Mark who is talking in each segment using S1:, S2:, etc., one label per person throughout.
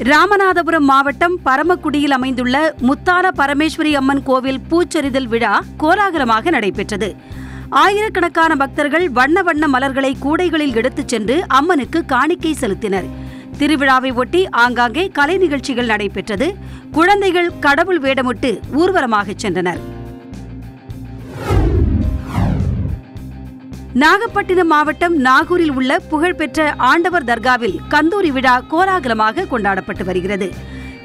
S1: ராமநாதபுரம் மாவட்டம் பரமக்குடியில் அமைந்துள்ள முத்தான பரமேஸ்வரி அம்மன் கோவில் பூச்செறிதல் விழா கோலாகலமாக நடைபெற்றது. ஆயிரக்கணக்கான பக்தர்கள் வண்ண வண்ண மலர்களை கூடைகளில் எடுத்துச் சென்று அம்மனுக்கு காணிக்கை செலுத்தினர். திருவிழாவை ஒட்டி ஆங்காங்கே கலை நிகழ்ச்சிகள் நடைபெற்றது. குழந்தைகள் கடவுள் வேடமிட்டு ஊர்வலமாகச் சென்றனர். நாகப்பட்டினம் மாவட்டம் நாகூரில் உள்ள புகழ்பெற்ற ஆண்டவர் தர்காவில் கந்தூரி விழா கோலாகலமாக கொண்டாடப்பட்டு வருகிறது.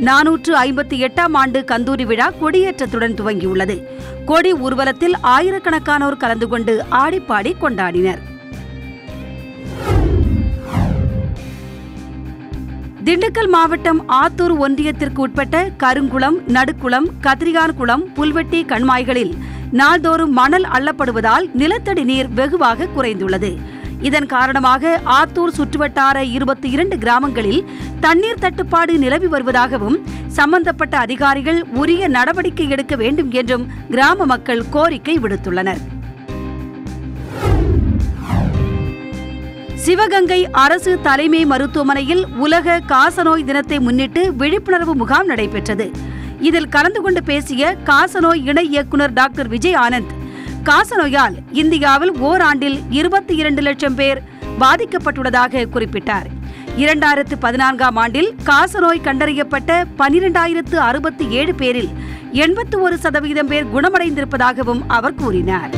S1: 458ஆம் ஆண்டு கந்தூரி விழா கொடியேற்றத்துடன் துவங்கியுள்ளது. கொடி ஊர்வலத்தில் ஆயிரக்கணக்கானோர் கலந்து கொண்டு ஆடிப்பாடி கொண்டாடினர். திண்டுக்கல் மாவட்டம் ஆத்தூர் ஒன்றியத்திற்கு உட்பட்ட கருங்குளம், நடுக்குளம், கத்திரிகான்குளம், புல்வெட்டி கண்மாய்களில் நாள்தோறும் மணல் அள்ளப்படுவதால் நிலத்தடி நீர் வெகுவாக குறைந்துள்ளது. இதன் காரணமாக ஆத்தூர் சுற்றுவட்டார 22 கிராமங்களில் தண்ணீர் தட்டுப்பாடு நிலவி வருவதாகவும் சம்பந்தப்பட்ட அதிகாரிகள் உரிய நடவடிக்கை எடுக்க வேண்டும் என்றும் கிராம மக்கள் கோரிக்கை விடுத்துள்ளனர். சிவகங்கை அரசு தலைமை மருத்துவமனையில் உலக காசநோய் தினத்தை முன்னிட்டு விழிப்புணர்வு முகாம் நடைபெற்றது. இதில் கலந்து கொண்டு பேசிய காசநோய் இணை இயக்குநர் டாக்டர் விஜய் ஆனந்த், காசநோயால் இந்தியாவில் ஓராண்டில் 22 லட்சம் பேர் பாதிக்கப்பட்டுள்ளதாக குறிப்பிட்டார். 2014ஆம் ஆண்டில் காசநோய் கண்டறியப்பட்ட 12,067 பேரில் 81% பேர் குணமடைந்திருப்பதாகவும் அவர் கூறினார்.